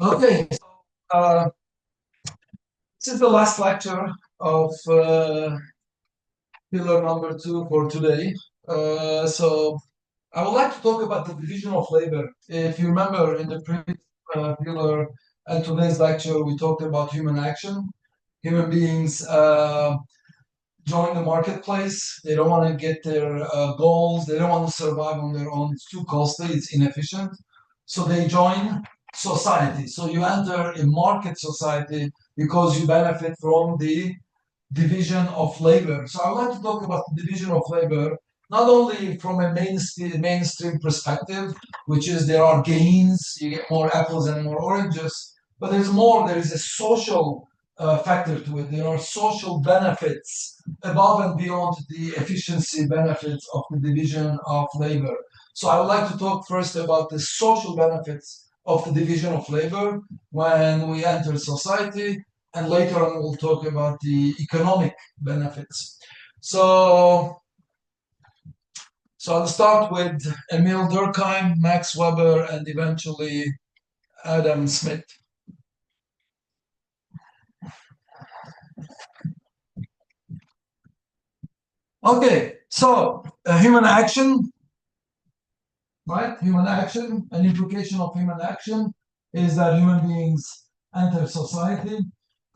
Okay, this is the last lecture of pillar number 2 for today. So I would like to talk about the division of labor. If you remember in the previous pillar and today's lecture, we talked about human action. Human beings join the marketplace. They don't want to get their goals. They don't want to survive on their own. It's too costly. It's inefficient. So they join society. So you enter a market society because you benefit from the division of labor. So I would like to talk about the division of labor, not only from a mainstream perspective, which is there are gains, you get more apples and more oranges, but there's more, there is a social factor to it. There are social benefits above and beyond the efficiency benefits of the division of labor. So I would like to talk first about the social benefits of the division of labor when we enter society, and later on we'll talk about the economic benefits. So I'll start with Emil Durkheim, Max Weber, and eventually Adam Smith. Okay, so human action, right? Human action, an implication of human action is that human beings enter society.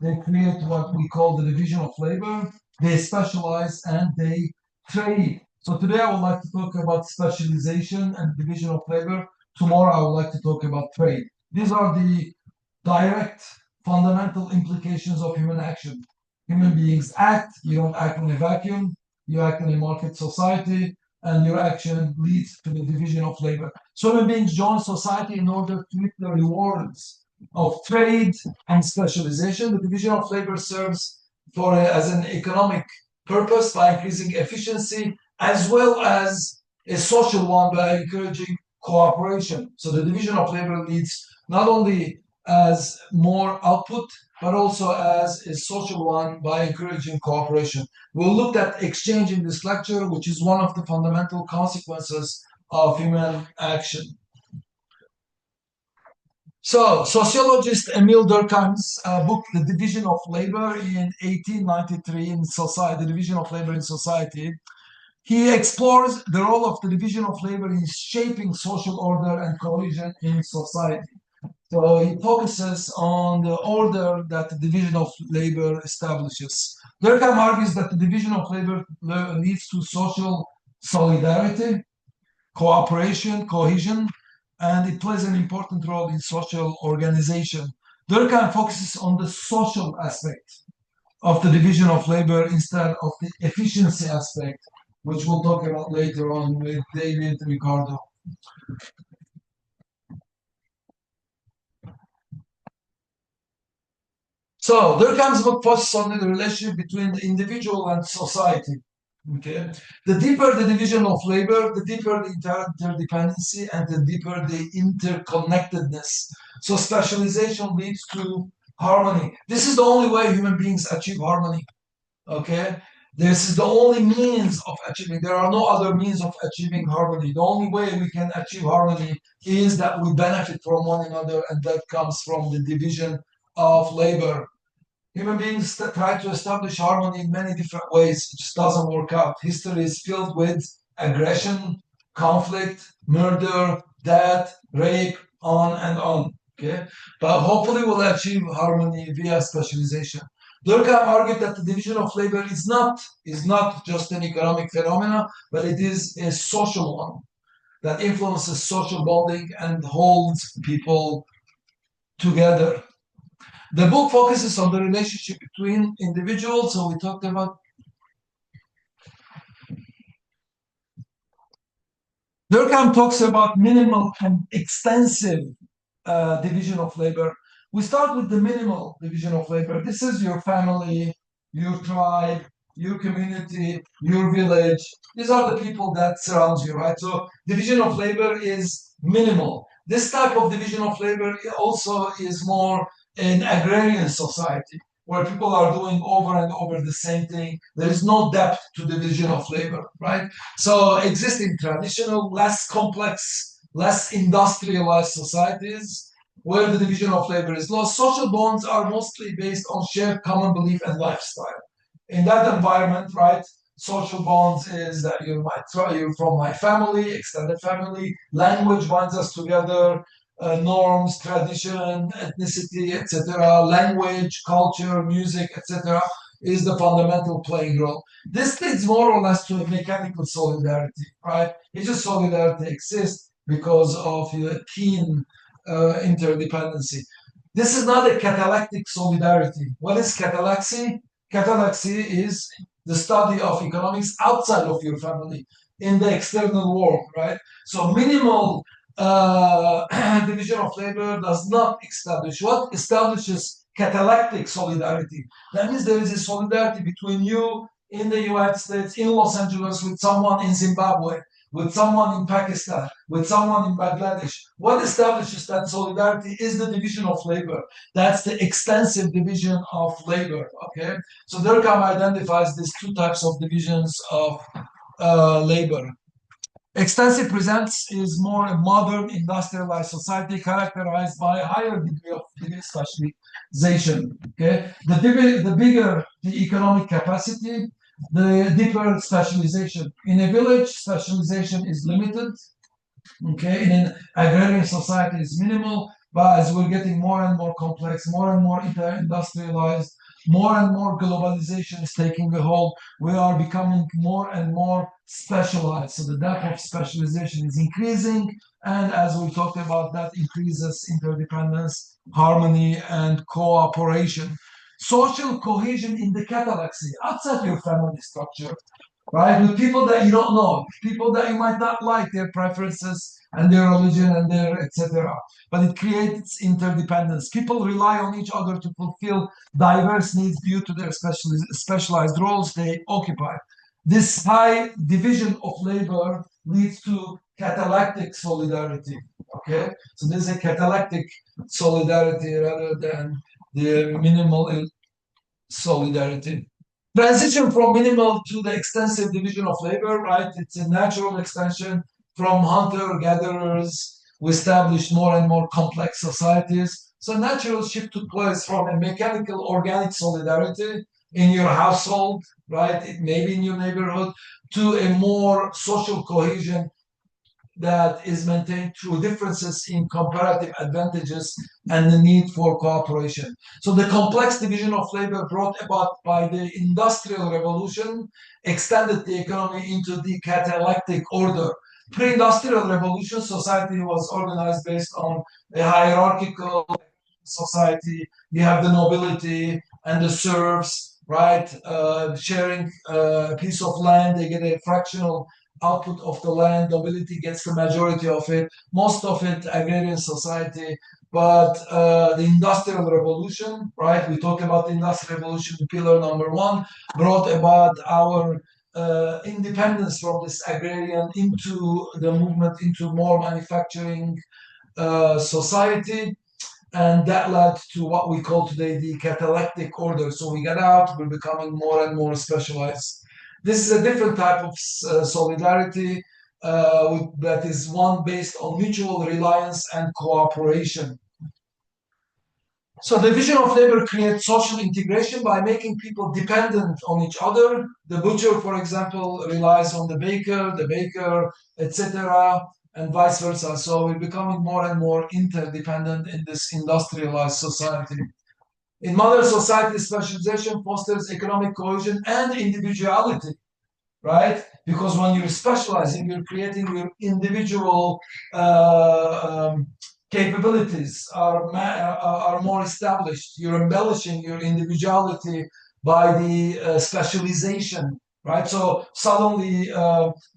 They create what we call the division of labor. They specialize and they trade. So today I would like to talk about specialization and division of labor. Tomorrow I would like to talk about trade. These are the direct fundamental implications of human action. Human beings act. You don't act in a vacuum. You act in a market society, and your action leads to the division of labor. So human beings join society in order to reap the rewards of trade and specialization. The division of labor serves as an economic purpose by increasing efficiency, as well as a social one by encouraging cooperation. So the division of labor leads not only as more output, but also as a social one by encouraging cooperation. We'll look at exchange in this lecture, which is one of the fundamental consequences of human action. So, sociologist Emil Durkheim's book, The Division of Labor, in 1893 in Society, The Division of Labor in Society, he explores the role of the division of labor in shaping social order and cohesion in society. So he focuses on the order that the division of labor establishes. Durkheim argues that the division of labor leads to social solidarity, cooperation, cohesion, and it plays an important role in social organization. Durkheim focuses on the social aspect of the division of labor instead of the efficiency aspect, which we'll talk about later on with David Ricardo. So Durkheim's book focuses on the relationship between the individual and society. Okay, the deeper the division of labor, the deeper the interdependency, and the deeper the interconnectedness. So specialization leads to harmony. This is the only way human beings achieve harmony. Okay, this is the only means of achieving. There are no other means of achieving harmony. The only way we can achieve harmony is that we benefit from one another, and that comes from the division of labor. Human beings try to establish harmony in many different ways. It just doesn't work out. History is filled with aggression, conflict, murder, death, rape, on and on. Okay, but hopefully we'll achieve harmony via specialization. Durkheim argued that the division of labor is not just an economic phenomena, but it is a social one that influences social bonding and holds people together. The book focuses on the relationship between individuals, so we talked about. Durkheim talks about minimal and extensive division of labor. We start with the minimal division of labor. This is your family, your tribe, your community, your village. These are the people that surround you, right? So division of labor is minimal. This type of division of labor also is more in agrarian society, where people are doing over and over the same thing. There is no depth to division of labor, right? So existing traditional, less complex, less industrialized societies, where the division of labor is lost. Social bonds are mostly based on shared common belief and lifestyle. In that environment, right, social bonds is that you're from my family, extended family, language binds us together, norms, tradition, ethnicity, etc., language, culture, music, etc., is the fundamental playing role. This leads more or less to a mechanical solidarity, right? It's just solidarity exists because of a keen interdependency. This is not a catalectic solidarity. What is catalaxy? Catalaxy is the study of economics outside of your family, in the external world, right? So minimal division of labor does not establish. What establishes catalectic solidarity? That means there is a solidarity between you in the United States, in Los Angeles, with someone in Zimbabwe, with someone in Pakistan, with someone in Bangladesh. What establishes that solidarity is the division of labor. That's the extensive division of labor, okay? So Durkheim identifies these two types of divisions of labor. Extensive presents is more a modern industrialized society characterized by a higher degree of specialization. Okay, the bigger the economic capacity, the deeper specialization. In a village, specialization is limited. Okay, in an agrarian society is minimal, but as we're getting more and more complex, more and more industrialized, more and more globalization is taking a hold, we are becoming more and more specialized. So the depth of specialization is increasing, and as we talked about, that increases interdependence, harmony, and cooperation. Social cohesion in the catalaxy, outside your family structure, right? With people that you don't know, people that you might not like their preferences and their religion and their etc. But it creates interdependence. People rely on each other to fulfill diverse needs due to their specialized roles they occupy. This high division of labor leads to catalectic solidarity. Okay, so there's a catalectic solidarity rather than the minimal solidarity. Transition from minimal to the extensive division of labor, right? It's a natural extension from hunter-gatherers. We established more and more complex societies. So natural shift took place from a mechanical organic solidarity in your household, right? Maybe in your neighborhood, to a more social cohesion that is maintained through differences in comparative advantages and the need for cooperation. So the complex division of labor brought about by the Industrial Revolution extended the economy into the catalectic order. Pre-industrial revolution, society was organized based on a hierarchical society. You have the nobility and the serfs, right, sharing a piece of land. They get a fractional output of the land. Nobility gets the majority of it. Most of it agrarian society. But the Industrial Revolution, right? We talk about the Industrial Revolution, pillar number one, brought about our independence from this agrarian into the movement into more manufacturing society. And that led to what we call today the catalectic order. So we get out, we're becoming more and more specialized. This is a different type of solidarity that is one based on mutual reliance and cooperation. So the division of labor creates social integration by making people dependent on each other. The butcher, for example, relies on the baker, etc., and vice versa. So we're becoming more and more interdependent in this industrialized society. In modern society, specialization fosters economic cohesion and individuality, right? Because when you're specializing, you're creating your individual capabilities are more established. You're embellishing your individuality by the specialization, right? So suddenly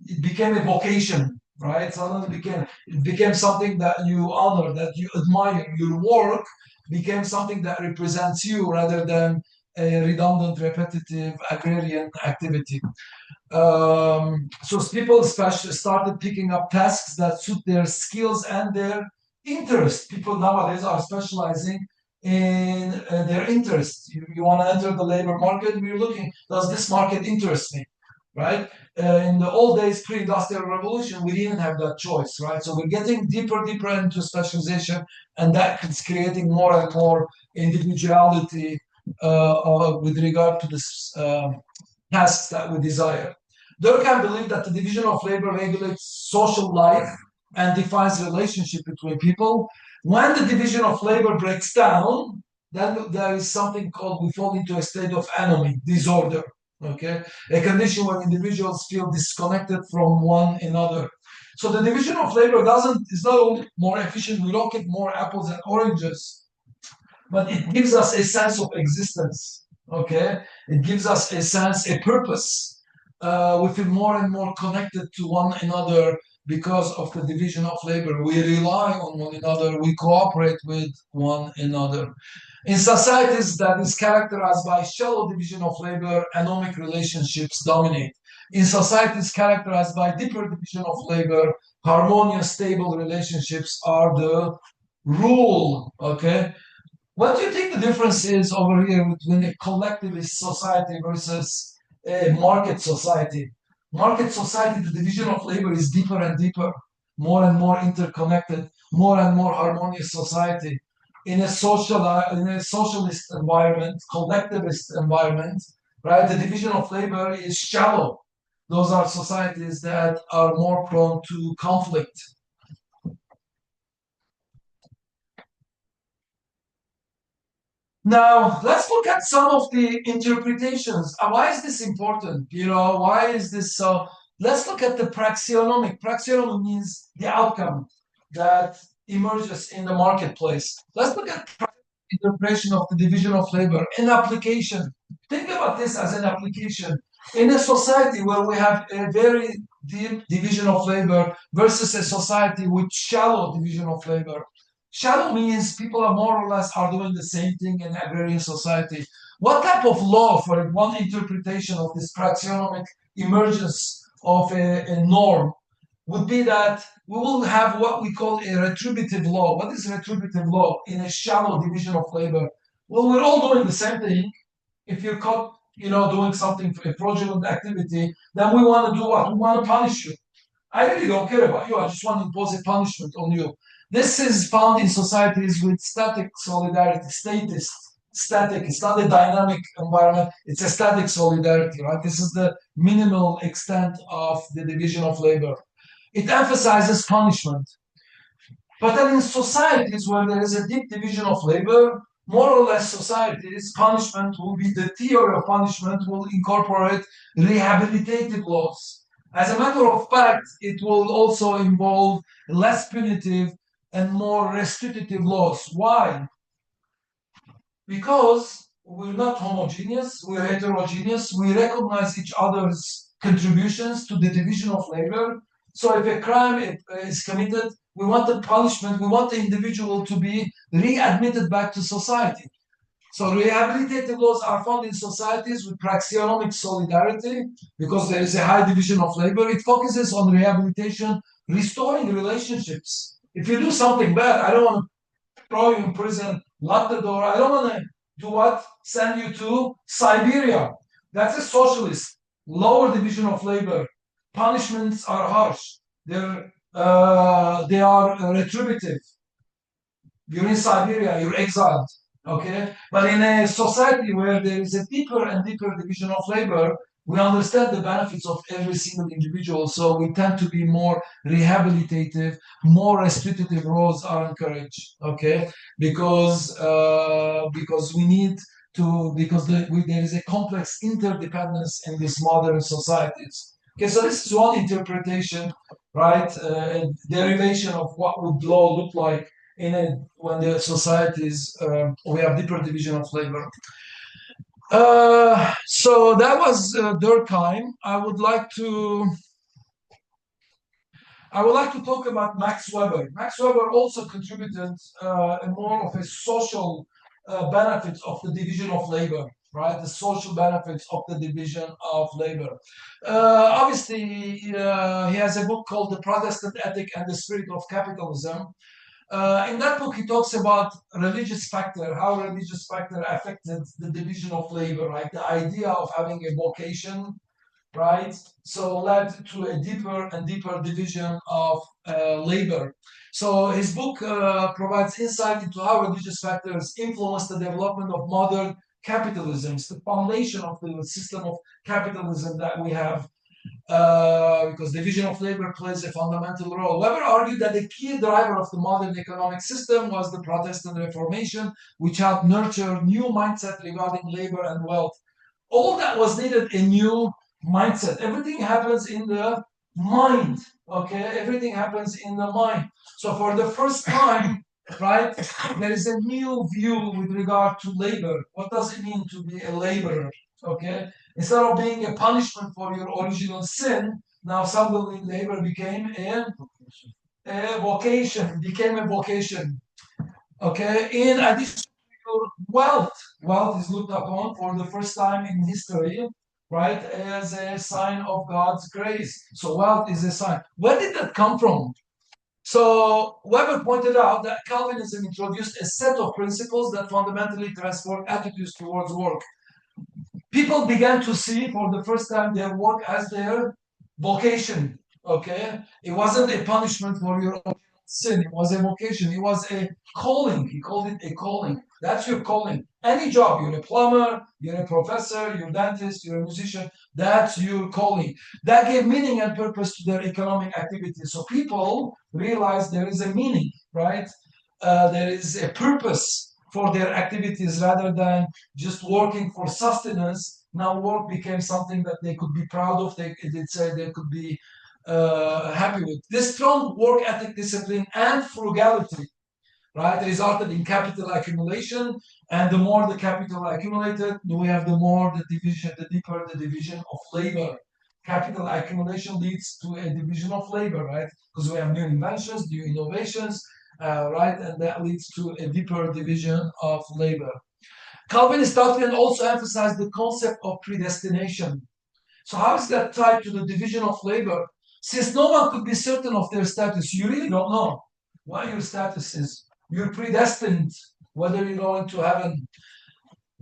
it became a vocation, right? Suddenly it became something that you honor, that you admire. Your work became something that represents you rather than a redundant, repetitive agrarian activity. So people started picking up tasks that suit their skills and their interest. People nowadays are specializing in their interest. You want to enter the labor market, we're looking, does this market interest me? right? In the old days, pre-industrial revolution, we didn't have that choice, right? So we're getting deeper into specialization, and that is creating more and more individuality with regard to this tasks that we desire. Durkheim believed that the division of labor regulates social life and defines relationship between people. When the division of labor breaks down, then there is something called, we fall into a state of anomie, disorder, okay? A condition where individuals feel disconnected from one another. So the division of labor is not only more efficient, we don't get more apples and oranges, but it gives us a sense of existence, okay? It gives us a sense, a purpose. We feel more and more connected to one another because of the division of labor. We rely on one another, we cooperate with one another. In societies that is characterized by shallow division of labor, anomic relationships dominate. In societies characterized by deeper division of labor, harmonious, stable relationships are the rule, okay? What do you think the difference is over here between a collectivist society versus a market society? Market society, the division of labor is deeper and deeper, more and more interconnected, more and more harmonious society. In a socialist environment, collectivist environment, right? The division of labor is shallow. Those are societies that are more prone to conflict. Now, let's look at some of the interpretations. Why is this important? Why is this so? Let's look at the praxionomic. Praxionomic means the outcome that emerges in the marketplace. Let's look at interpretation of the division of labor in application. Think about this as an application. In a society where we have a very deep division of labor versus a society with shallow division of labor. Shallow means people are more or less are doing the same thing in agrarian society. What type of law, for one interpretation of this praxionomic emergence of a norm, would be that we will have what we call a retributive law. What is retributive law in a shallow division of labor? Well, we're all doing the same thing. If you're caught, doing something, a fraudulent activity, then we want to do what? We want to punish you. I really don't care about you. I just want to impose a punishment on you. This is found in societies with static solidarity, statist, static. It's not a dynamic environment. It's a static solidarity, right? This is the minimal extent of the division of labor. It emphasizes punishment. But then in societies where there is a deep division of labor, more or less societies, punishment will be the theory of punishment will incorporate rehabilitative laws. As a matter of fact, it will also involve less punitive and more restitutive laws. Why? Because we're not homogeneous, we're heterogeneous, we recognize each other's contributions to the division of labor. So if a crime is committed, we want the punishment, we want the individual to be readmitted back to society. So rehabilitative laws are found in societies with praxionomic solidarity because there is a high division of labor. It focuses on rehabilitation, restoring relationships. If you do something bad, I don't want to throw you in prison, lock the door. I don't want to do what? Send you to Siberia. That's a socialist, lower division of labor. Punishments are harsh. They are retributive. You're in Siberia, you're exiled. Okay, but in a society where there is a deeper and deeper division of labor, we understand the benefits of every single individual. So we tend to be more rehabilitative, more restitutive laws are encouraged. Okay, because we need to there is a complex interdependence in these modern societies. Okay, so this is one interpretation, right? A derivation of what would law look like when the societies we have deeper division of labor. So that was Durkheim. I would like to talk about Max Weber. Max Weber also contributed more of a social benefits of the division of labor, right? The social benefits of the division of labor. Obviously, he has a book called The Protestant Ethic and the Spirit of Capitalism. In that book, he talks about religious factor, how religious factor affected the division of labor, right? The idea of having a vocation right? So led to a deeper and deeper division of labor. So his book provides insight into how religious factors influence the development of modern capitalism. It's the foundation of the system of capitalism that we have, because division of labor plays a fundamental role. Weber argued that the key driver of the modern economic system was the Protestant Reformation, which helped nurture new mindset regarding labor and wealth. All that was needed, a new mindset. Everything happens in the mind, okay? Everything happens in the mind. So for the first time, right, there is a new view with regard to labor. What does it mean to be a laborer, okay? Instead of being a punishment for your original sin, now suddenly labor became a vocation, became a vocation, okay? In addition to your wealth is looked upon for the first time in history, right, as a sign of God's grace. So wealth is a sign. Where did that come from? So Weber pointed out that Calvinism introduced a set of principles that fundamentally transformed attitudes towards work. People began to see for the first time their work as their vocation. Okay, it wasn't a punishment for your sin. It was a vocation. It was a calling. He called it a calling. That's your calling. Any job, you're a plumber, you're a professor, you're a dentist, you're a musician, that's your calling. That gave meaning and purpose to their economic activity. So people realized there is a meaning, right? There is a purpose for their activities rather than just working for sustenance. Now work became something that they could be proud of, they'd say they could be happy with. This strong work ethic, discipline, and frugality, right, resulted in capital accumulation. And the more the capital accumulated, we have the more the division, the deeper the division of labor. Capital accumulation leads to a division of labor, right? Because we have new inventions, new innovations, right? And that leads to a deeper division of labor. Calvinist doctrine also emphasized the concept of predestination. So how is that tied to the division of labor? Since no one could be certain of their status, you really don't know what your status is. You're predestined whether you're going to heaven.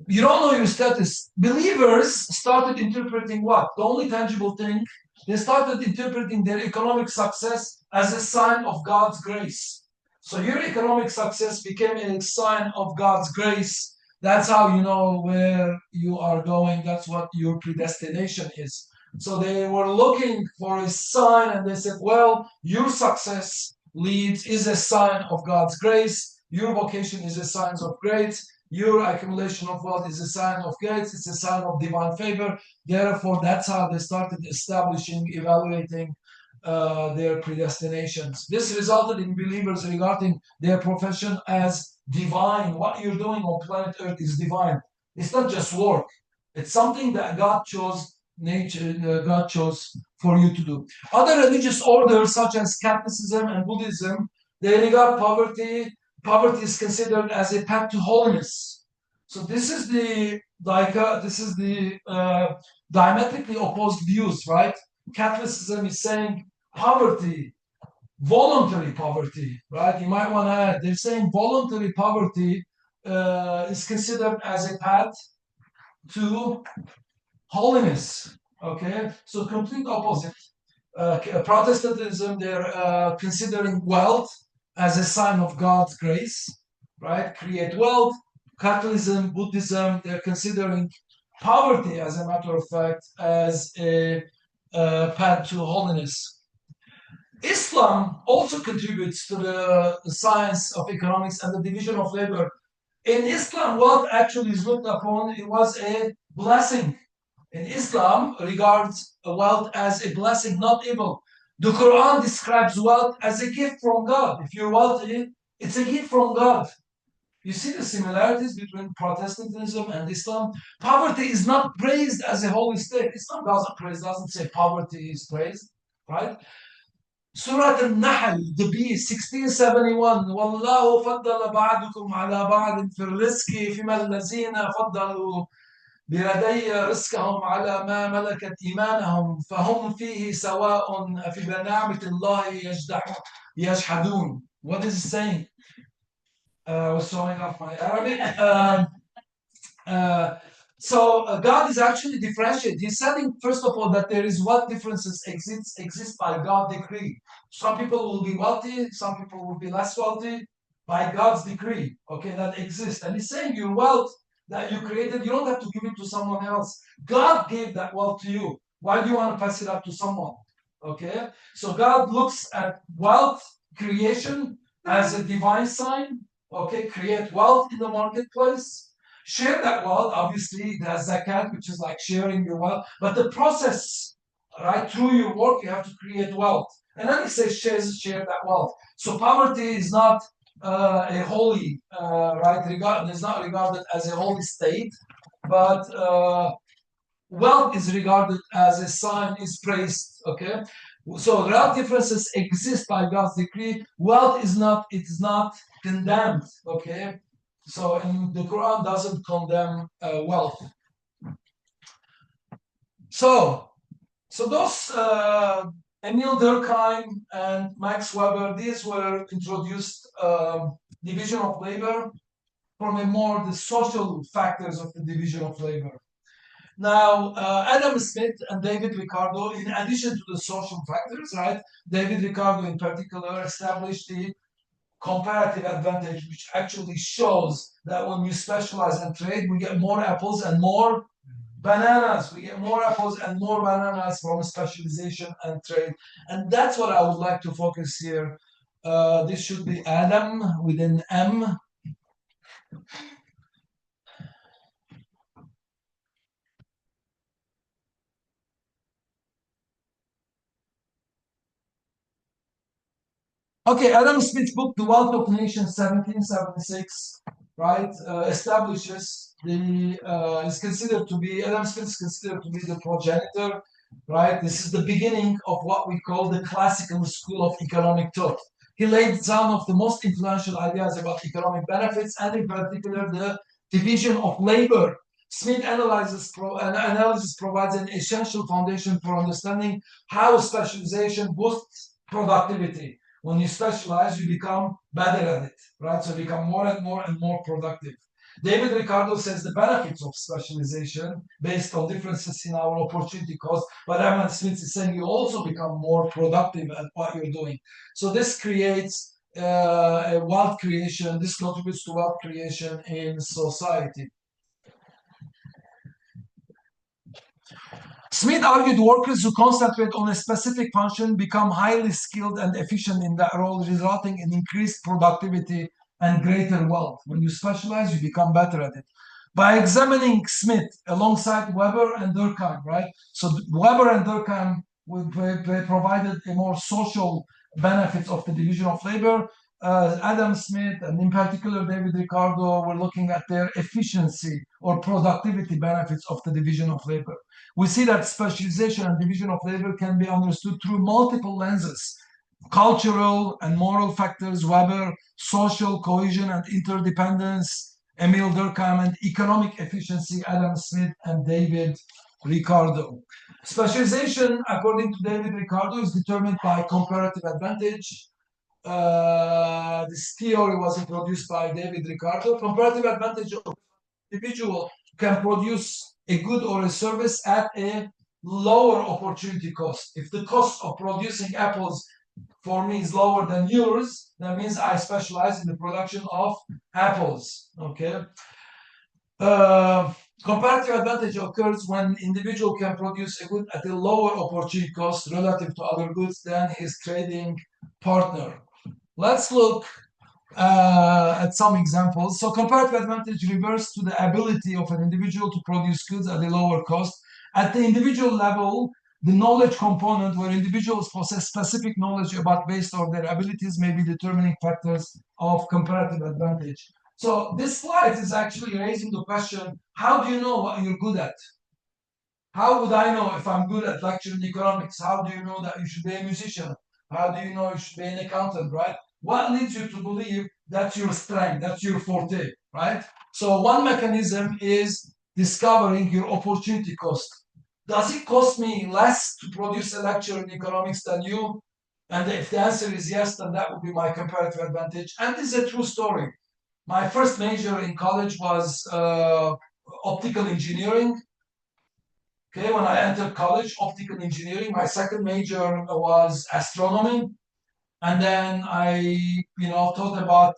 You don't know your status. Believers started interpreting what? The only tangible thing, they started interpreting their economic success as a sign of God's grace. So your economic success became a sign of God's grace. That's how you know where you are going. That's what your predestination is. So they were looking for a sign and they said, well, your success is a sign of God's grace. Your vocation is a sign of grace. Your accumulation of wealth is a sign of grace. It's a sign of divine favor. Therefore, that's how they started evaluating their predestinations. This resulted in believers regarding their profession as divine. What you're doing on planet Earth is divine. It's not just work. It's something that God chose God chose for you to do. Other religious orders such as Catholicism and Buddhism, they regard poverty. Poverty is considered as a path to holiness. So this is the diametrically opposed views, right? Catholicism is saying poverty, voluntary poverty, right? You might want to add, they're saying voluntary poverty is considered as a path to holiness, okay? So complete opposite. Protestantism, they're considering wealth as a sign of God's grace, right? Create wealth. Catholicism, Buddhism, they're considering poverty, as a matter of fact, as a path to holiness. Islam also contributes to the science of economics and the division of labor. In Islam, wealth actually is looked upon, it was a blessing. In Islam, regards wealth as a blessing, not evil. The Quran describes wealth as a gift from God. If you're wealthy, it's a gift from God. You see the similarities between Protestantism and Islam. Poverty is not praised as a holy state. Islam doesn't say poverty is praised, right? Surah Al-Nahl, the beast, 1671. وَاللَّهُ فَضَّلَ بَعْضُكُمْ عَلَى بَعْضٍ فِي الرِّزْقِ فِيمَا الَّذِينَ فَضَّلُوا بِيَدَيَّ رِزْقَهُمْ عَلَى مَا مَلَكَتْ إِيمَانَهُمْ فَهُمْ فِيهِ سَوَاءٌ أَفِبِنِعْمَةِ اللَّهِ يَجْحَدُونَ. What is it saying? I was showing off my Arabic. So God is actually differentiated. He's saying, first of all, that there is what differences exist by God's decree. Some people will be wealthy, some people will be less wealthy by God's decree. Okay, that exists. And he's saying your wealth that you created, you don't have to give it to someone else. God gave that wealth to you. Why do you want to pass it up to someone? Okay, so God looks at wealth creation as a divine sign. Okay, create wealth in the marketplace. Share that wealth, obviously, there's zakat, which is like sharing your wealth. But the process, right, through your work, you have to create wealth. And then he says, share that wealth. So poverty is not a holy, it's not regarded as a holy state, but wealth is regarded as a sign, is praised, okay? So real differences exist by God's decree. Wealth is not, it's not condemned, okay? So and the Quran doesn't condemn wealth. So those Emil Durkheim and Max Weber, these were introduced division of labor from a more the social factors of the division of labor. Now, Adam Smith and David Ricardo, in addition to the social factors, right? David Ricardo in particular established the comparative advantage, which actually shows that when you specialize and trade, we get more apples and more bananas. We get more apples and more bananas from specialization and trade. And that's what I would like to focus here. This should be Adam with an M. Okay, Adam Smith's book, The Wealth of Nations, 1776, right, establishes is considered to be, Adam Smith is considered to be the progenitor, right? This is the beginning of what we call the classical school of economic thought. He laid some of the most influential ideas about economic benefits, and in particular, the division of labor. Smith analysis provides an essential foundation for understanding how specialization boosts productivity. When you specialize, you become better at it, right? So you become more and more productive. David Ricardo says the benefits of specialization based on differences in our opportunity cost, but Adam Smith is saying you also become more productive at what you're doing. So this creates a wealth creation, this contributes to wealth creation in society. Smith argued workers who concentrate on a specific function become highly skilled and efficient in that role, resulting in increased productivity and greater wealth. When you specialize, you become better at it. By examining Smith alongside Weber and Durkheim, right? So Weber and Durkheim provided a more social benefits of the division of labor. Adam Smith and in particular David Ricardo were looking at their efficiency or productivity benefits of the division of labor. We see that specialization and division of labor can be understood through multiple lenses: cultural and moral factors, Weber, social cohesion and interdependence, Emil Durkheim, and economic efficiency, Adam Smith and David Ricardo. Specialization, according to David Ricardo, is determined by comparative advantage. This theory was introduced by David Ricardo. Comparative advantage of individual can produce a good or a service at a lower opportunity cost. If the cost of producing apples for me is lower than yours, that means I specialize in the production of apples. Okay. Comparative advantage occurs when individual can produce a good at a lower opportunity cost relative to other goods than his trading partner. Let's look at some examples. So comparative advantage refers to the ability of an individual to produce goods at a lower cost. At the individual level, the knowledge component, where individuals possess specific knowledge about based on their abilities, may be determining factors of comparative advantage. So this slide is actually raising the question, how do you know what you're good at? How would I know if I'm good at lecturing economics? How do you know that you should be a musician? How do you know you should be an accountant, right? What leads you to believe that's your strength, that's your forte, right? So one mechanism is discovering your opportunity cost. Does it cost me less to produce a lecture in economics than you? And if the answer is yes, then that would be my comparative advantage. And this is a true story. My first major in college was optical engineering. Okay, when I entered college, optical engineering. My second major was astronomy. And then I, thought about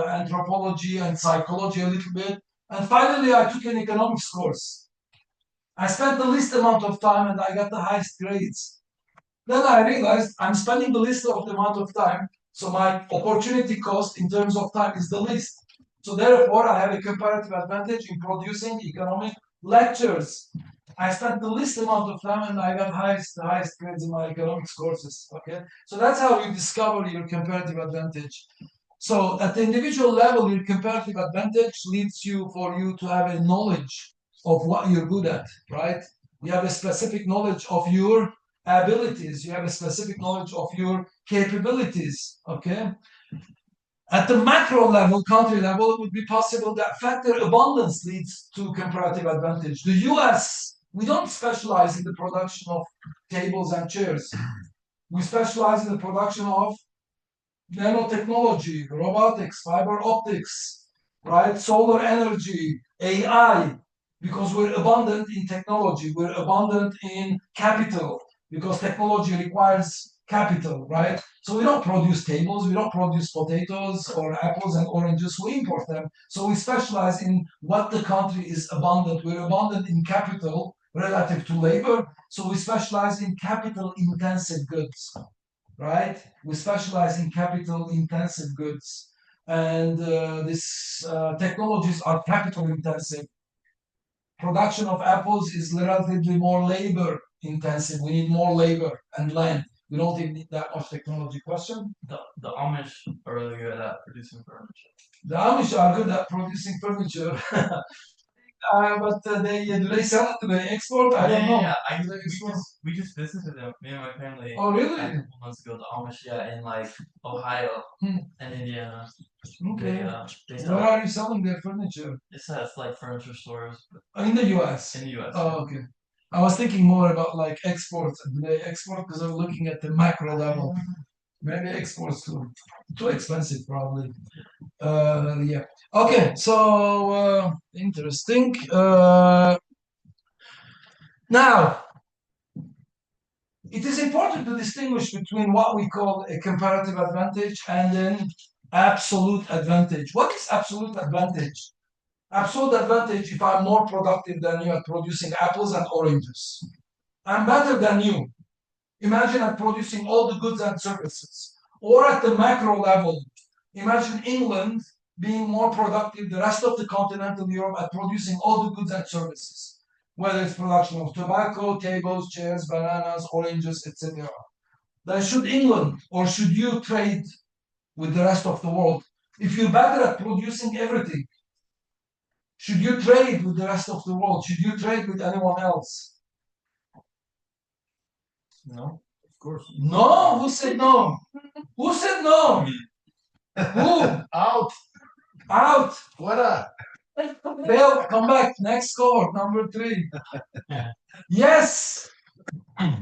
anthropology and psychology a little bit. And finally, I took an economics course. I spent the least amount of time and I got the highest grades. Then I realized I'm spending the least of the amount of time, so my opportunity cost in terms of time is the least. So therefore, I have a comparative advantage in producing economic lectures. I spent the least amount of time and I got the highest grades in my economics courses. Okay, so that's how you discover your comparative advantage. So at the individual level, your comparative advantage leads for you to have a knowledge of what you're good at, right? You have a specific knowledge of your abilities. You have a specific knowledge of your capabilities, okay? At the macro level, country level, it would be possible that factor abundance leads to comparative advantage. The US, we don't specialize in the production of tables and chairs. We specialize in the production of nanotechnology, robotics, fiber optics, right? Solar energy, AI, because we're abundant in technology, we're abundant in capital, because technology requires capital, right? So we don't produce tables, we don't produce potatoes or apples and oranges, we import them. So we specialize in what the country is abundant. We're abundant in capital relative to labor, so we specialize in capital intensive goods, right? We specialize in capital intensive goods, and these technologies are capital intensive. Production of apples is relatively more labor intensive. We need more labor and land. We don't need that much technology. Question? The Amish are really good at producing furniture. The Amish are good at producing furniture. But do they sell it? Do they export? I don't know. Yeah. We just visited them, me and my family. Oh, really? A couple months ago, the Amish, in like Ohio and Indiana. Okay. They Where are you selling their furniture? It says like furniture stores. In the US. In the US. Oh, okay. I was thinking more about like exports. Do they export? Because I'm looking at the macro level. Maybe exports too expensive, probably. Yeah. Okay. So interesting. Now, it is important to distinguish between what we call a comparative advantage and an absolute advantage. What is absolute advantage? Absolute advantage if I'm more productive than you at producing apples and oranges. I'm better than you. Imagine I'm producing all the goods and services. Or at the macro level, imagine England being more productive, the rest of the continental Europe at producing all the goods and services, whether it's production of tobacco, tables, chairs, bananas, oranges, etc. Then should England or should you trade with the rest of the world? If you're better at producing everything, should you trade with the rest of the world? Should you trade with anyone else? No, of course. No? Who said no? Who said no? Who? Out. Out. What up? Bill, come back. Next score, number 3. Yes.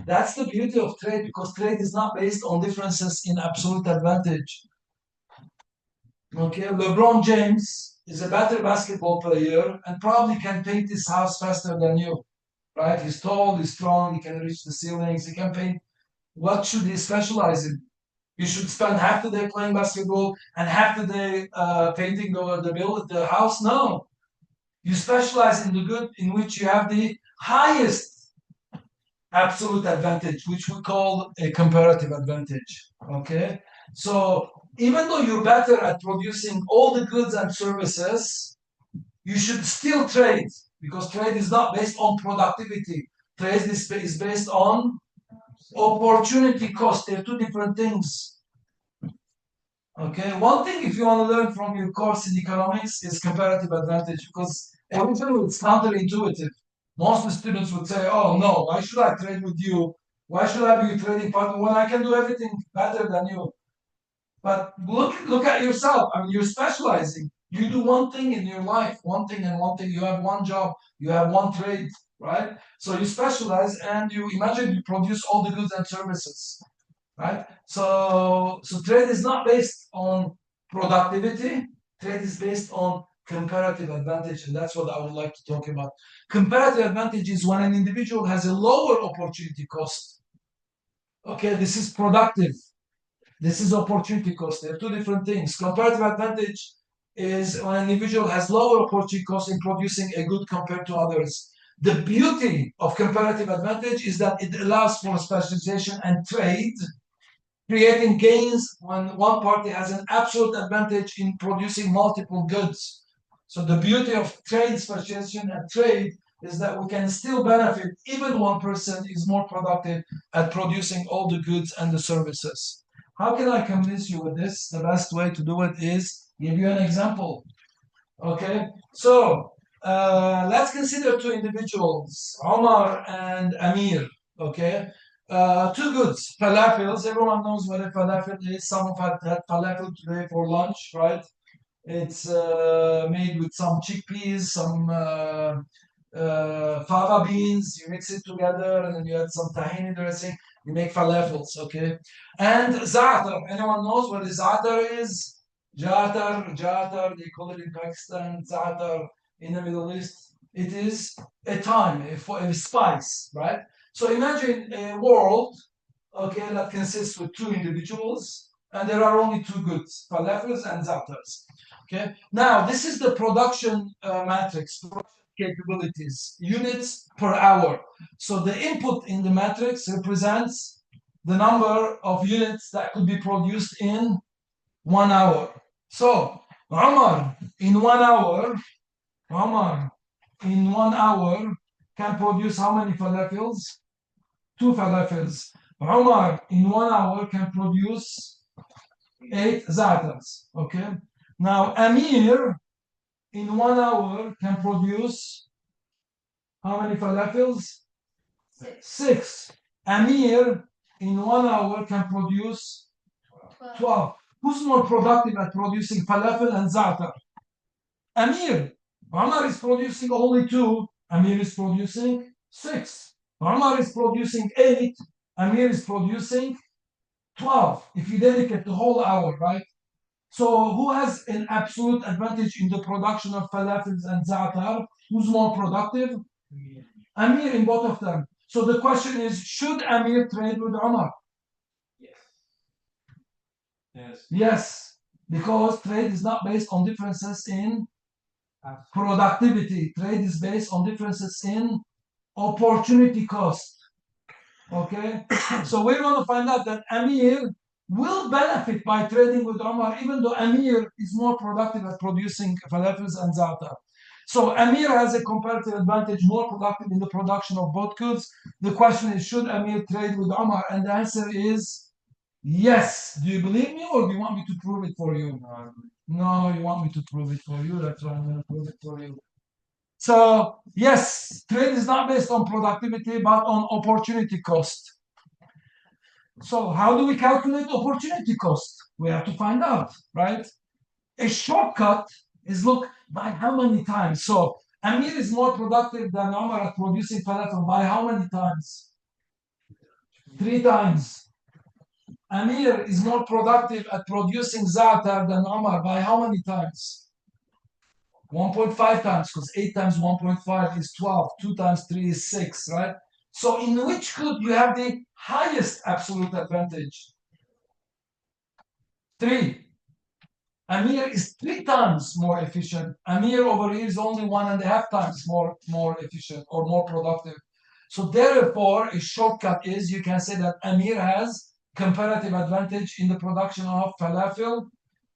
That's the beauty of trade, because trade is not based on differences in absolute advantage. Okay, LeBron James is a better basketball player and probably can paint his house faster than you, right? He's tall, he's strong, he can reach the ceilings, he can paint. What should he specialize in? You should spend half the day playing basketball and half the day painting the house? No. You specialize in the good in which you have the highest absolute advantage, which we call a comparative advantage. Okay? So even though you're better at producing all the goods and services, you should still trade, because trade is not based on productivity. Trade is based on opportunity cost. They're two different things. Okay, one thing if you want to learn from your course in economics is comparative advantage, because originally it's counterintuitive. Most of the students would say, oh no, why should I trade with you? Why should I be a trading partner when I can do everything better than you? But look at yourself. I mean, you're specializing. You do one thing in your life, one thing and one thing. You have one job, you have one trade, right? So you specialize and you imagine you produce all the goods and services, right? So trade is not based on productivity. Trade is based on comparative advantage, and that's what I would like to talk about. Comparative advantage is when an individual has a lower opportunity cost. Okay, this is productive. This is opportunity cost. They're two different things. Comparative advantage is when an individual has lower opportunity cost in producing a good compared to others. The beauty of comparative advantage is that it allows for specialization and trade, creating gains when one party has an absolute advantage in producing multiple goods. So the beauty of trade specialization and trade is that we can still benefit even one person is more productive at producing all the goods and the services. How can I convince you with this? The best way to do it is give you an example. Okay, so let's consider two individuals, Omar and Amir. Okay, two goods, falafels. Everyone knows what a falafel is. Some of us had falafel today for lunch, right? It's made with some chickpeas, some fava beans. You mix it together, and then you add some tahini dressing. You make falafels, okay? And za'atar. Anyone knows what a za'atar is? Ja'atar, they call it in Pakistan, za'atar in the Middle East. It is a thyme, a spice, right? So imagine a world, okay, that consists with two individuals, and there are only two goods, falafels and za'atars. Okay. Now this is the production matrix, production capabilities, units per hour. So the input in the matrix represents the number of units that could be produced in 1 hour. So Omar in 1 hour, Omar in 1 hour can produce how many falafels? 2 falafels. Omar in 1 hour can produce 8 za'atars. Okay. Now Amir in 1 hour can produce how many falafels? 6. Amir in 1 hour can produce 12. Who's more productive at producing falafel and za'atar? Amir. Omar is producing only 2. Amir is producing 6. Omar is producing 8. Amir is producing 12. If you dedicate the whole hour, right? So who has an absolute advantage in the production of falafels and za'atar? Who's more productive? Amir in both of them. So the question is, should Amir trade with Omar? Yes, because trade is not based on differences in productivity. Trade is based on differences in opportunity cost. Okay, so we want to find out that Amir will benefit by trading with Omar, even though Amir is more productive at producing falafels and za'atar. So Amir has a comparative advantage, more productive in the production of both goods. The question is, should Amir trade with Omar? And the answer is yes. Do you believe me, or do you want me to prove it for you? No, you want me to prove it for you. That's why I'm going to prove it for you. So yes, trade is not based on productivity, but on opportunity cost. So how do we calculate opportunity cost? We have to find out, right? A shortcut is look by how many times. So Amir is more productive than Omar at producing falafel by how many times? 3 times. Amir is more productive at producing za'atar than Omar by how many times? 1.5 times, because 8 times 1.5 is 12. 2 times 3 is 6, right? So in which good you have the highest absolute advantage? 3. Amir is 3 times more efficient. Amir over here is only 1.5 times more efficient or more productive. So therefore, a shortcut is you can say that Amir has comparative advantage in the production of falafel,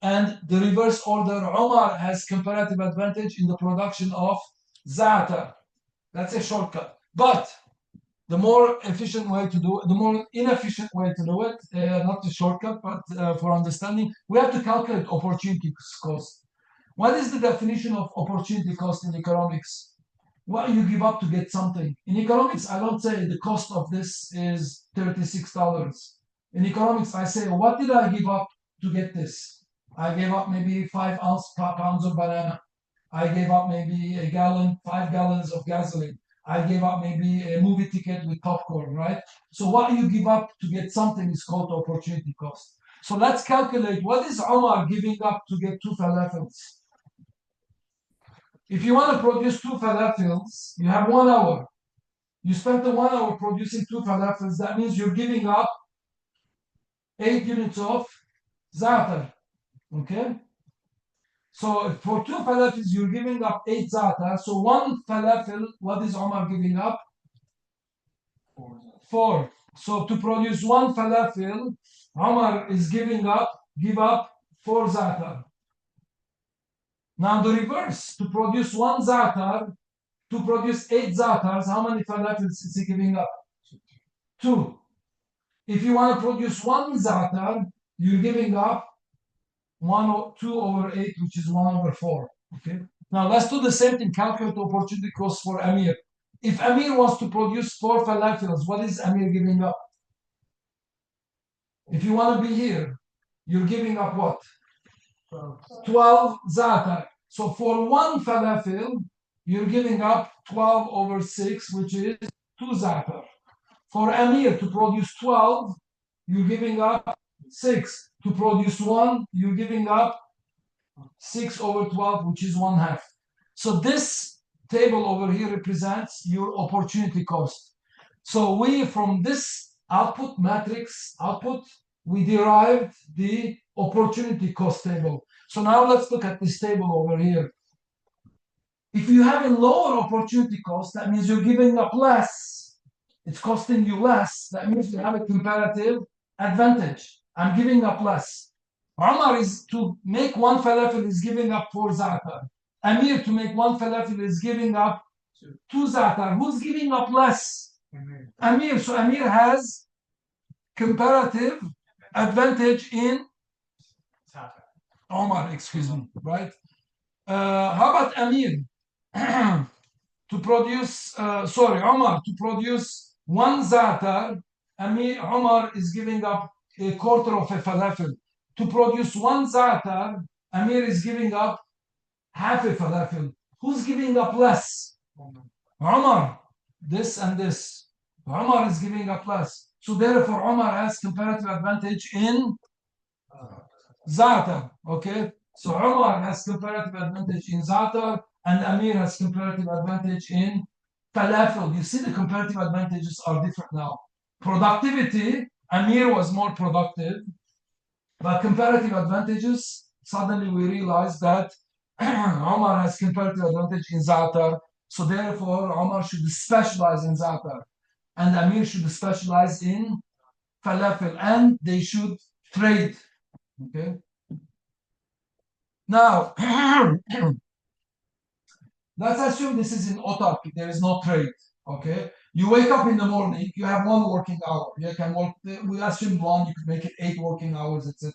and the reverse order, Omar has comparative advantage in the production of za'atar. That's a shortcut. But the more efficient way to do it, the more inefficient way to do it, not the shortcut, but for understanding, we have to calculate opportunity cost. What is the definition of opportunity cost in economics? What you give up to get something. In economics, I don't say the cost of this is $36. In economics, I say, what did I give up to get this? I gave up maybe 5 pounds of banana. I gave up maybe 5 gallons of gasoline. I gave up maybe a movie ticket with popcorn, right? So what you give up to get something is called opportunity cost. So let's calculate what is Omar giving up to get 2 falafels. If you want to produce 2 falafels, you have 1 hour. You spent the 1 hour producing 2 falafels. That means you're giving up 8 units of za'atar. Okay? So for 2 falafels, you're giving up 8 za'atar. So 1 falafel, what is Omar giving up? 4. So to produce 1 falafel, Omar is give up 4 za'atar. Now the reverse, to produce 1 za'atar, to produce 8 za'atars, how many falafels is he giving up? 2. If you want to produce 1 za'atar, you're giving up 2 over 8, which is 1 over 4. Okay. Now let's do the same thing. Calculate the opportunity cost for Amir. If Amir wants to produce 4 falafels, what is Amir giving up? If you want to be here, you're giving up what? 12 za'atar. So for 1 falafel, you're giving up 12 over 6, which is 2 za'atar. For Amir to produce 12, you're giving up 6. To produce 1, you're giving up 6 over 12, which is 1/2. So this table over here represents your opportunity cost. So we, from this output matrix, we derived the opportunity cost table. So now let's look at this table over here. If you have a lower opportunity cost, that means you're giving up less. It's costing you less. That means you have a comparative advantage. I'm giving up less. Omar is to make 1 falafel is giving up 4 za'atar. Amir to make 1 falafel is giving up 2 za'atar. Who's giving up less? Amir. So Amir has comparative advantage in Omar, excuse me, right? How about Amir? To produce, Omar, to produce 1 za'atar, Omar is giving up a quarter of a falafel. To produce 1 za'atar, Amir is giving up half a falafel. Who's giving up less? Omar. This and this. Omar is giving up less. So therefore, Omar has comparative advantage in za'atar. Okay? So Omar has comparative advantage in za'atar, and Amir has comparative advantage in falafel. You see the comparative advantages are different now. Productivity, Amir was more productive, but comparative advantages, suddenly we realize that Omar has comparative advantage in za'atar, so therefore Omar should specialize in za'atar, and Amir should specialize in falafel, and they should trade. Okay. Now, let's assume this is in autarky. There is no trade. Okay. You wake up in the morning. You have 1 working hour. You can work. We assume 1. You could make it 8 working hours, etc.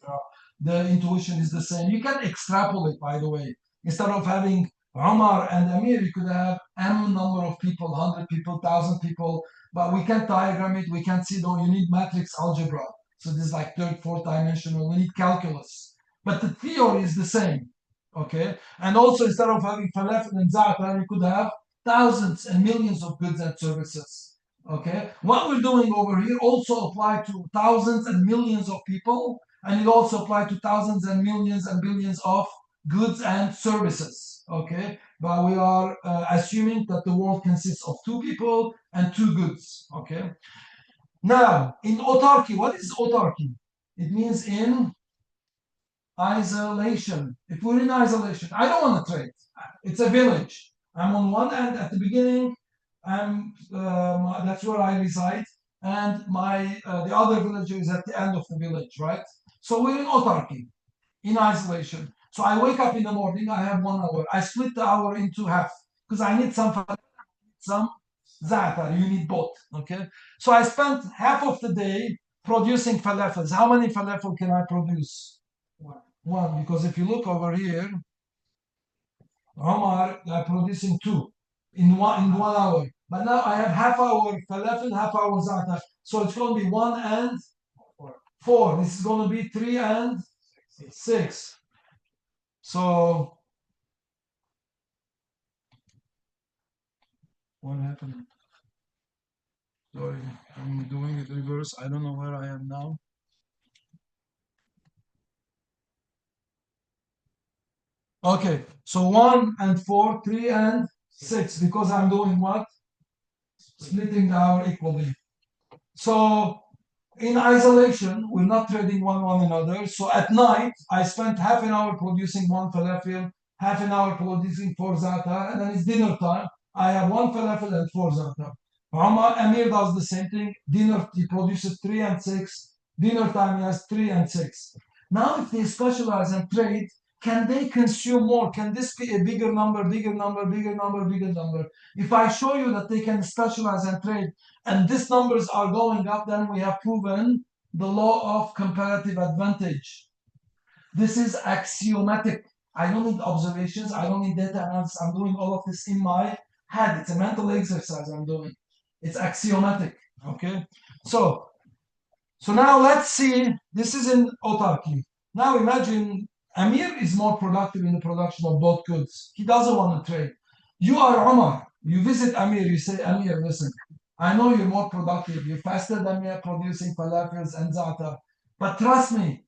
The intuition is the same. You can extrapolate, by the way. Instead of having Omar and Amir, you could have m number of people, 100 people, 1,000 people. But we can't diagram it. We can't see. You need matrix algebra. So this is like 3rd, 4th dimensional. We need calculus. But the theory is the same. Okay. And also, instead of having falafel and za'atar, you could have thousands and millions of goods and services. Okay. What we're doing over here also apply to thousands and millions of people, and it also apply to thousands and millions and billions of goods and services. Okay. But we are assuming that the world consists of 2 people and 2 goods. Okay. Now, in autarky, what is autarky? It means in isolation. If we're in isolation, I don't want to trade. It's a village. I'm on one end at the beginning. That's where I reside, and the other villager is at the end of the village, right? So we're in autarky, in isolation. So I wake up in the morning. I have 1 hour. I split the hour into half because I need some za'atar. You need both. Okay. So I spent half of the day producing falafels. How many falafel can I produce? 1, because if you look over here, Omar producing 2 in one hour. But now I have half hour falafel, half hour za'atar. So it's going to be 1 and 4. This is going to be 3 and 6. So what happened? Sorry, I'm doing it reverse. I don't know where I am now. Okay, so 1 and 4, 3 and 6, because I'm doing what? Splitting the hour equally. So in isolation, we're not trading one another. So at night, I spent half an hour producing one falafel, half an hour producing four za'atar, and then it's dinner time. I have one falafel and four za'atar. Amir does the same thing. Dinner, he produces 3 and 6. Dinner time, he has 3 and 6. Now, if they specialize and trade, can they consume more? Can this be a bigger number, bigger number, bigger number, bigger number? If I show you that they can specialize and trade, and these numbers are going up, then we have proven the law of comparative advantage. This is axiomatic. I don't need observations. I don't need data analysis. I'm doing all of this in my head. It's a mental exercise I'm doing. It's axiomatic. Okay. So now let's see. This is in autarky. Now imagine Amir is more productive in the production of both goods. He doesn't want to trade. You are Omar. You visit Amir. You say, Amir, listen, I know you're more productive. You're faster than me at producing falafels and za'atar. But trust me,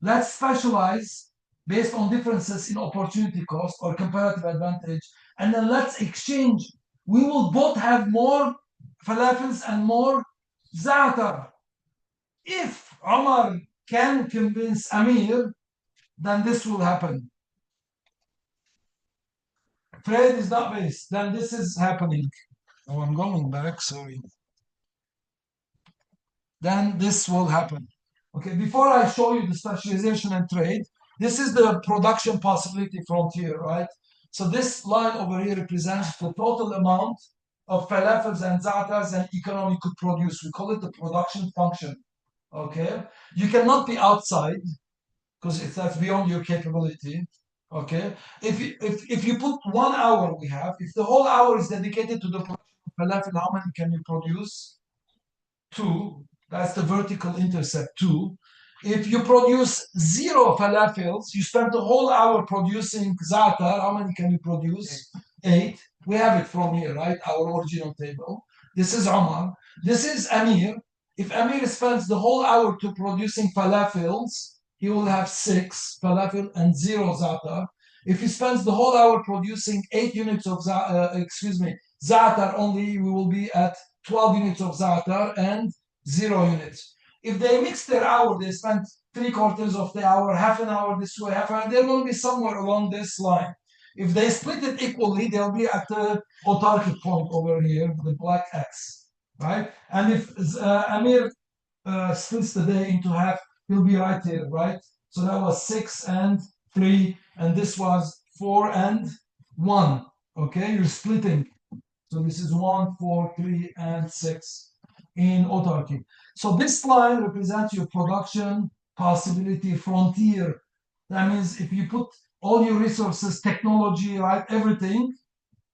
let's specialize based on differences in opportunity cost or comparative advantage. And then let's exchange. We will both have more falafels and more za'atar. If Omar can convince Amir, then this will happen. Trade is not based, then this is happening. Oh, I'm going back, sorry. Then this will happen. Okay, before I show you the specialization and trade, this is the production possibility frontier, right? So this line over here represents the total amount of falafels and za'atars an economy could produce. We call it the production function. Okay, you cannot be outside because that's beyond your capability. Okay, if you put 1 hour we have, if the whole hour is dedicated to the production of falafel, how many can you produce? 2. That's the vertical intercept, 2. If you produce 0 falafels, you spend the whole hour producing za'atar, how many can you produce? 8. We have it from here, right? Our original table. This is Omar. This is Amir. If Amir spends the whole hour to producing falafels, he will have 6 falafel and 0 za'atar. If he spends the whole hour producing 8 units of za'atar only, we will be at 12 units of za'atar and 0 units. If they mix their hour, they spend 3/4 of the hour, half an hour this way, half an hour, they're going to be somewhere along this line. If they split it equally, they'll be at the autarkic point over here, the black X, right? And if Amir splits the day into half, he'll be right here, right? So that was 6 and 3, and this was 4 and 1. Okay, you're splitting. So this is 1, 4, 3, and 6 in autarky. So this line represents your production possibility frontier. That means if you put all your resources, technology, right, everything,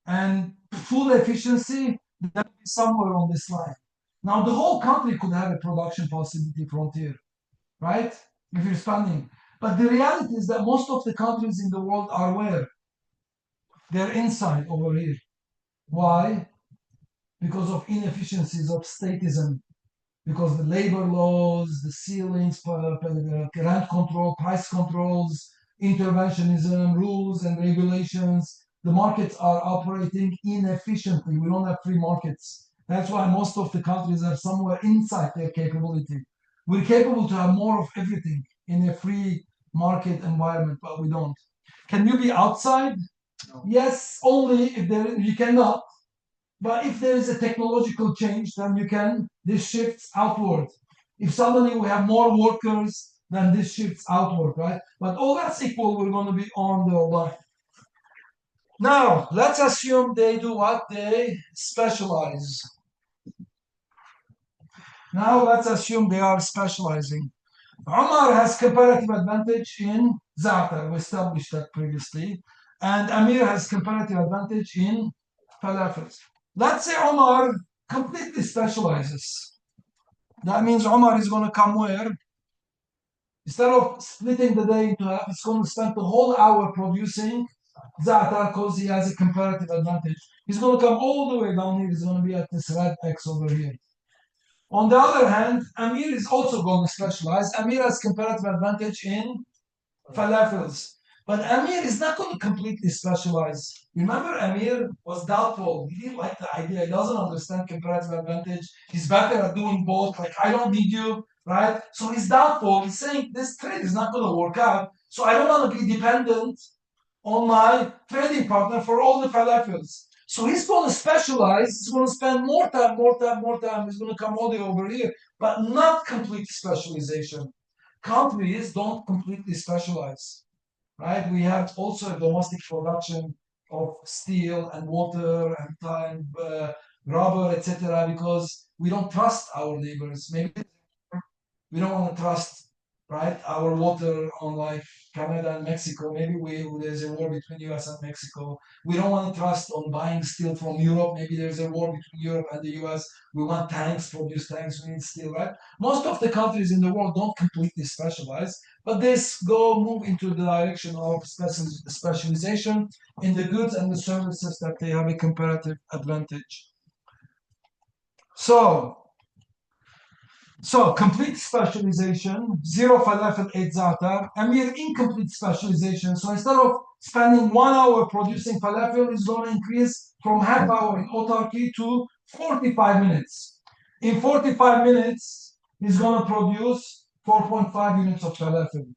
and full efficiency, that will be somewhere on this line. Now the whole country could have a production possibility frontier, right? If you're expanding. But the reality is that most of the countries in the world are where? They're inside over here. Why? Because of inefficiencies of statism, because the labor laws, the ceilings, rent control, price controls, interventionism, rules and regulations, the markets are operating inefficiently. We don't have free markets. That's why most of the countries are somewhere inside their capability. We're capable to have more of everything in a free market environment, but we don't. Can you be outside? No. Yes, only if you cannot. But if there is a technological change, then this shifts outward. If suddenly we have more workers, then this shifts outward, right? But all that's equal, we're going to be on the line. Now, let's assume they do what? They specialize. Now, let's assume they are specializing. Omar has comparative advantage in za'atar. We established that previously. And Amir has comparative advantage in falafels. Let's say Omar completely specializes. That means Omar is going to come where? Instead of splitting the day into half, he's going to spend the whole hour producing za'atar because he has a comparative advantage. He's going to come all the way down here. He's going to be at this red X over here. On the other hand, Amir is also going to specialize. Amir has comparative advantage in falafels. But Amir is not going to completely specialize. Remember, Amir was doubtful. He didn't like the idea. He doesn't understand comparative advantage. He's better at doing both. Like, I don't need you, right? So he's doubtful. He's saying this trade is not going to work out. So I don't want to be dependent on my trading partner for all the falafels. So he's going to specialize. He's going to spend more time, more time, more time. He's going to come all the way over here, but not complete specialization. Countries don't completely specialize, right? We have also a domestic production of steel and water and time, rubber, etc., because we don't trust our neighbors. Maybe we don't want to trust, right, our water on like Canada and Mexico. Maybe there's a war between US and Mexico. We don't want to trust on buying steel from Europe. Maybe there's a war between Europe and the US. We want tanks, produce tanks, we need steel, right? Most of the countries in the world don't completely specialize, but they move into the direction of specialization in the goods and the services that they have a comparative advantage. So complete specialization, zero falafel, 8 za'atar, and we have incomplete specialization. So instead of spending 1 hour producing falafel, it's going to increase from half hour in autarky to 45 minutes. In 45 minutes, he's going to produce 4.5 units of falafel.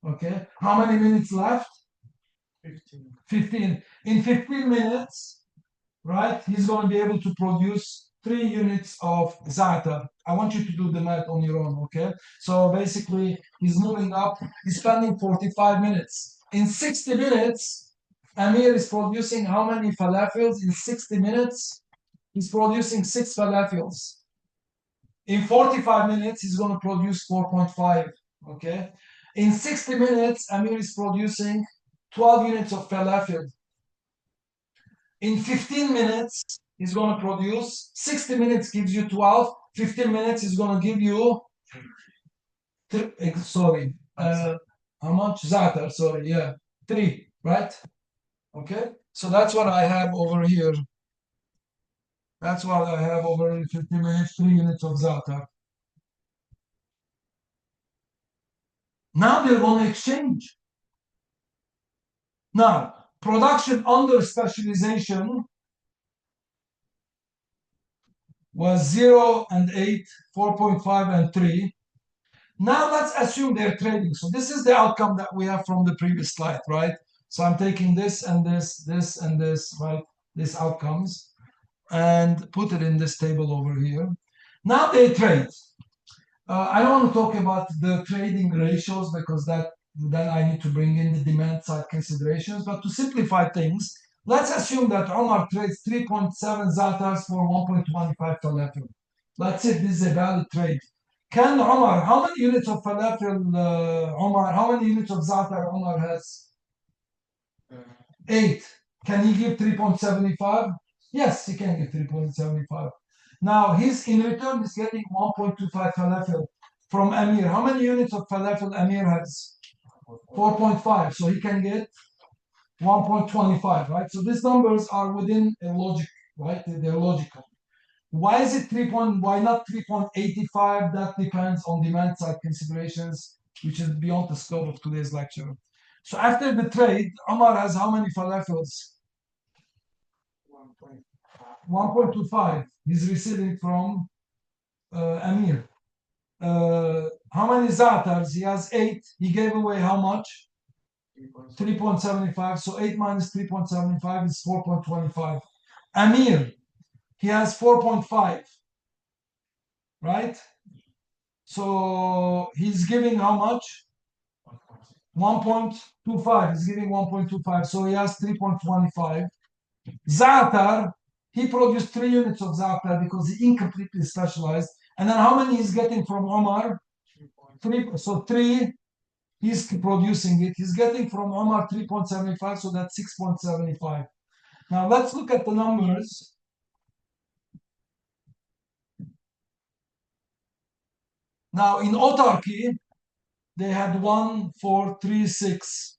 Okay, how many minutes left? 15. In 15 minutes, right, he's going to be able to produce 3 units of za'atar. I want you to do the math on your own, okay? So basically, he's moving up, he's spending 45 minutes. In 60 minutes, Amir is producing how many falafels? In 60 minutes, he's producing 6 falafels. In 45 minutes, he's going to produce 4.5, okay? In 60 minutes, Amir is producing 12 units of falafel. In 15 minutes, he's going to produce, 60 minutes gives you 12, 15 minutes is going to give you, how much? Za'atar, sorry, yeah, 3, right? Okay, so that's what I have over here. That's what I have over in 15 minutes, 3 units of za'atar. Now they're going to exchange. Now, production under specialization was 0 and 8, 4.5 and 3. Now let's assume they're trading. So this is the outcome that we have from the previous slide, right? So I'm taking this and this and this, right? These outcomes, and put it in this table over here. Now they trade. I don't want to talk about the trading ratios because then I need to bring in the demand side considerations. But to simplify things, let's assume that Omar trades 3.7 za'atars for 1.25 falafel. Let's say this is a valid trade. Can Omar, how many units of falafel, Omar, how many units of za'atar Omar has? 8. Can he give 3.75? Yes, he can give 3.75. Now, in return, he's getting 1.25 falafel from Amir. How many units of falafel Amir has? 4.5. So he can get 1.25, right? So these numbers are within a logic, right? They're logical. Why is it 3. Why not 3.85? That depends on demand side considerations, which is beyond the scope of today's lecture. So after the trade, Omar has how many falafels? 1.25. He's receiving from Amir. How many za'atars? He has 8. He gave away how much? 3.75. So 8 minus 3.75 is 4.25. Amir, he has 4.5, right? So he's giving how much? 1.25. He's giving 1.25. So he has 3.25. Za'atar, he produced 3 units of za'atar because he incompletely specialized. And then how many he's getting from Omar? 3. So 3, he's producing it. He's getting from Omar 3.75, so that's 6.75. Now let's look at the numbers. Now in autarky, they had 1, 4, 3, 6.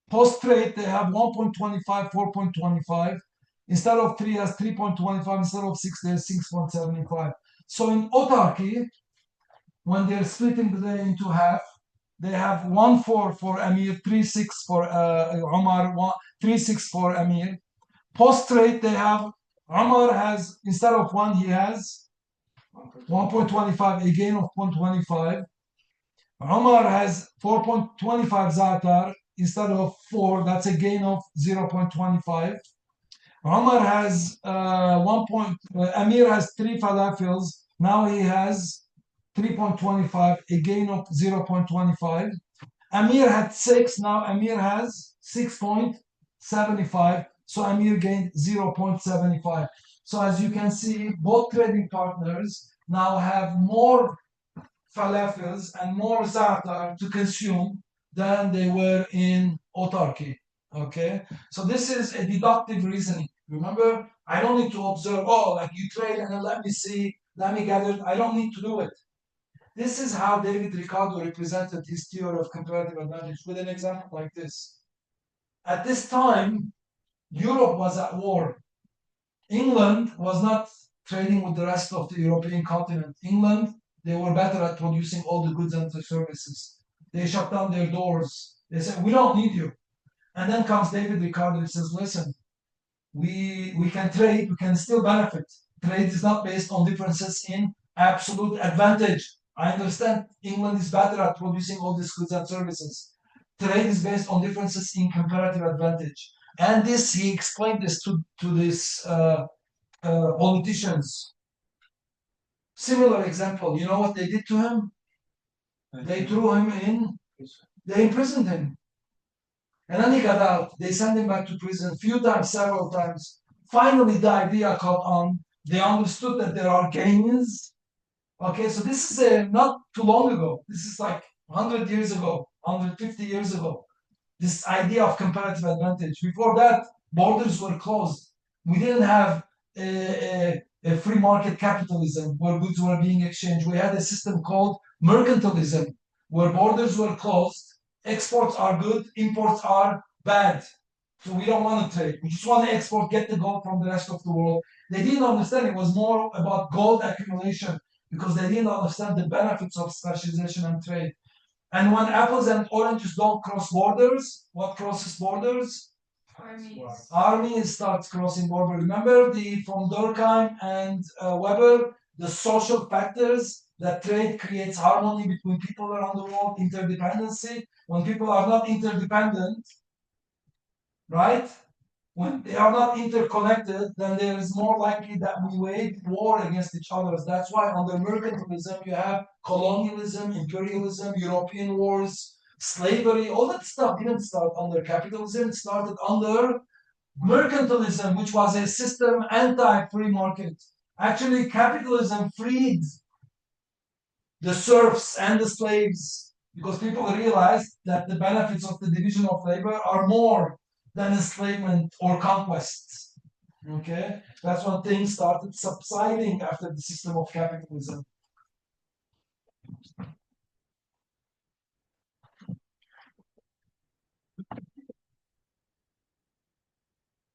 Post-trade, they have 1.25, 4.25. Instead of 3, has 3.25. Instead of 6, there's 6.75. So in autarky, when they're splitting the day into half, they have 1-4 for Amir, 3-6 for Omar, 3-6 for Amir. Post-trade, they have Omar has, instead of 1, he has 1.25, a gain of 0.25. Omar has 4.25 Zatar instead of 4, that's a gain of 0.25. Omar has Amir has 3 falafels, now he has 3.25, a gain of 0.25. Amir had 6, now Amir has 6.75, so Amir gained 0.75. So as you can see, both trading partners now have more falafels and more za'atar to consume than they were in autarky. Okay, so this is a deductive reasoning. Remember, I don't need to observe, oh, like you trade and then let me see, let me gather. I don't need to do it. This is how David Ricardo represented his theory of comparative advantage with an example like this. At this time, Europe was at war. England was not trading with the rest of the European continent. England, they were better at producing all the goods and the services. They shut down their doors. They said, we don't need you. And then comes David Ricardo and says, listen, we can trade, we can still benefit. Trade is not based on differences in absolute advantage. I understand England is better at producing all these goods and services. Trade is based on differences in comparative advantage. And this, he explained this to these politicians. Similar example, you know what they did to him? They threw him in, they imprisoned him. And then he got out. They sent him back to prison a few times, several times. Finally, the idea caught on. They understood that there are gains. Okay, so this is not too long ago. This is like 100 years ago, 150 years ago. This idea of comparative advantage. Before that, borders were closed. We didn't have a free market capitalism where goods were being exchanged. We had a system called mercantilism where borders were closed. Exports are good, imports are bad. So we don't want to trade. We just want to export, get the gold from the rest of the world. They didn't understand it was more about gold accumulation because they didn't understand the benefits of specialization and trade. And when apples and oranges don't cross borders, what crosses borders? Armies. Armies starts crossing border. Remember from Durkheim and Weber, the social factors that trade creates harmony between people around the world, interdependency. When people are not interdependent, right? When they are not interconnected, then there is more likely that we wage war against each other. That's why under mercantilism you have colonialism, imperialism, European wars, slavery. All that stuff didn't start under capitalism. It started under mercantilism, which was a system anti-free market. Actually, capitalism freed the serfs and the slaves because people realized that the benefits of the division of labor are more than enslavement or conquests. Okay, that's when things started subsiding after the system of capitalism.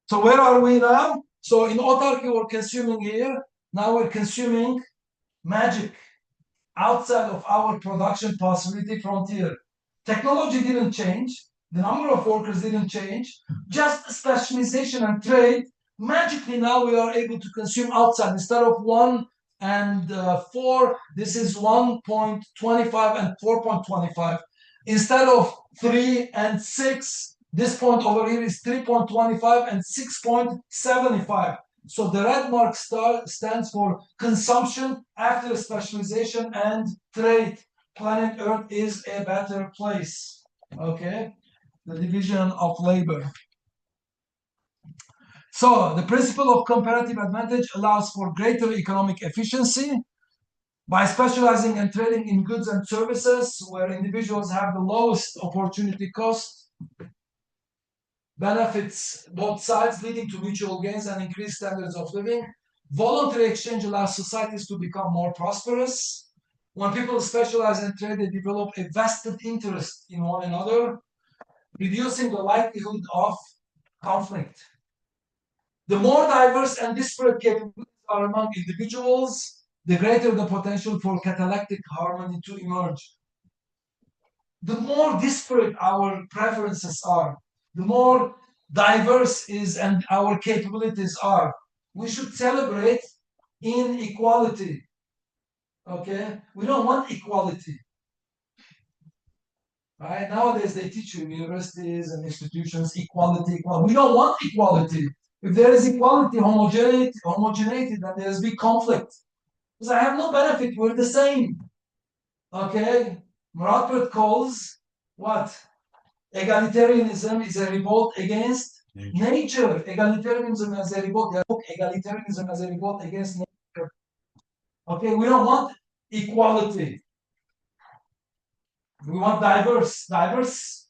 So where are we now? So in autarky we're consuming here. Now we're consuming magic outside of our production possibility frontier. Technology didn't change. The number of workers didn't change. Just specialization and trade. Magically now we are able to consume outside. Instead of 1 and 4, this is 1.25 and 4.25. Instead of 3 and 6, this point over here is 3.25 and 6.75. So the red mark stands for consumption after specialization and trade. Planet Earth is a better place. Okay, the division of labor. So the principle of comparative advantage allows for greater economic efficiency by specializing and trading in goods and services where individuals have the lowest opportunity cost. Benefits both sides, leading to mutual gains and increased standards of living. Voluntary exchange allows societies to become more prosperous. When people specialize in trade, they develop a vested interest in one another, reducing the likelihood of conflict. The more diverse and disparate capabilities are among individuals, the greater the potential for catalytic harmony to emerge. the more disparate our preferences are, the more diverse is and our capabilities are. We should celebrate inequality. Okay, we don't want equality. Right? Nowadays they teach you in universities and institutions equality, equality. We don't want equality. If there is equality, homogeneity, then there's big conflict. Because I have no benefit, we're the same. Okay? Murat calls what? Egalitarianism is a revolt against nature. Egalitarianism as a revolt. Egalitarianism as a revolt against nature. Okay, we don't want equality. We want diverse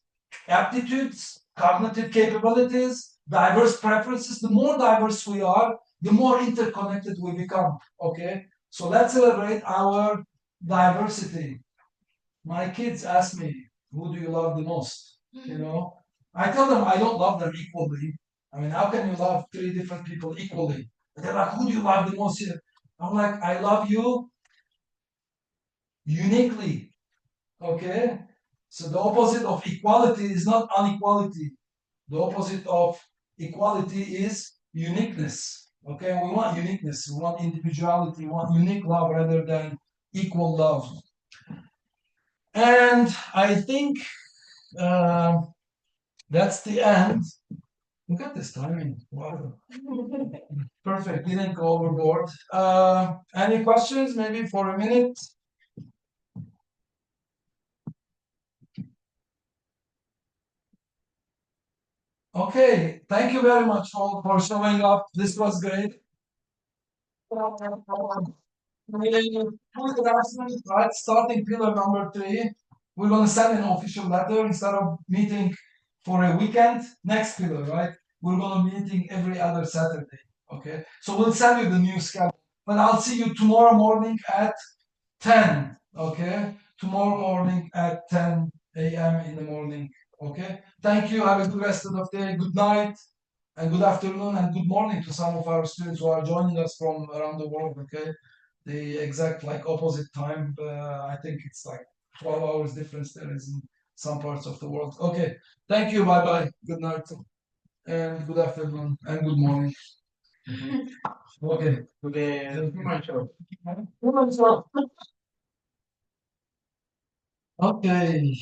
aptitudes, cognitive capabilities, diverse preferences. The more diverse we are, the more interconnected we become. Okay, so let's celebrate our diversity. My kids ask me, "Who do you love the most?" You know, I tell them I don't love them equally. I mean, how can you love three different people equally? And they're like, "Who do you love the most?" I'm like, I love you uniquely. Okay? So the opposite of equality is not inequality. The opposite of equality is uniqueness. Okay? We want uniqueness, we want individuality, we want unique love rather than equal love. And I think that's the end. Look at this timing. Wow. Perfect. Didn't go overboard. Any questions? Maybe for a minute. Okay. Thank you very much all for showing up. This was great. Right, starting pillar number 3, we're going to send an official letter instead of meeting for a weekend. Next pillar, right? We're going to be meeting every other Saturday. Okay, so we'll send you the new schedule, but I'll see you tomorrow morning at 10. Okay, tomorrow morning at 10 a.m. in the morning. Okay, thank you. Have a good rest of the day. Good night and good afternoon and good morning to some of our students who are joining us from around the world. Okay, the exact like opposite time. I think it's like 12 hours difference there is in some parts of the world. Okay, thank you. Bye bye. Good night and good afternoon and good morning. Okay. Okay.